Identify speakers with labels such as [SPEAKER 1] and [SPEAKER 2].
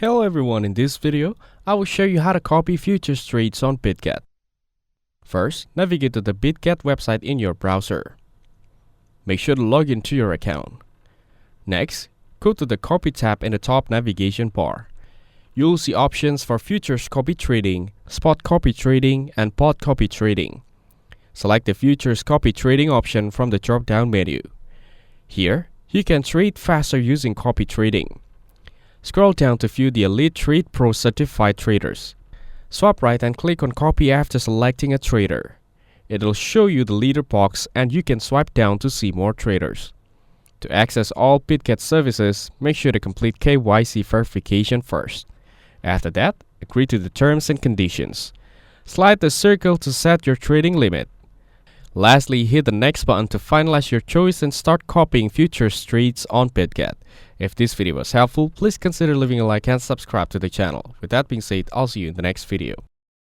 [SPEAKER 1] Hello everyone, in this video, I will show you how to copy futures trades on Bitget. First, navigate to the Bitget website in your browser. Make sure to log into your account. Next, go to the Copy tab in the top navigation bar. You'll see options for futures copy trading, spot copy trading, and pot copy trading. Select the futures copy trading option from the drop-down menu. Here, you can trade faster using copy trading. Scroll down to view the Elite Trade Pro certified traders. Swipe right and click on Copy after selecting a trader. It'll show you the leader box and you can swipe down to see more traders. To access all Bitget services, make sure to complete KYC verification first. After that, agree to the terms and conditions. Slide the circle to set your trading limit. Lastly, hit the next button to finalize your choice and start copying futures trades on Bitget. If this video was helpful, please consider leaving a like and subscribe to the channel. With that being said, I'll see you in the next video.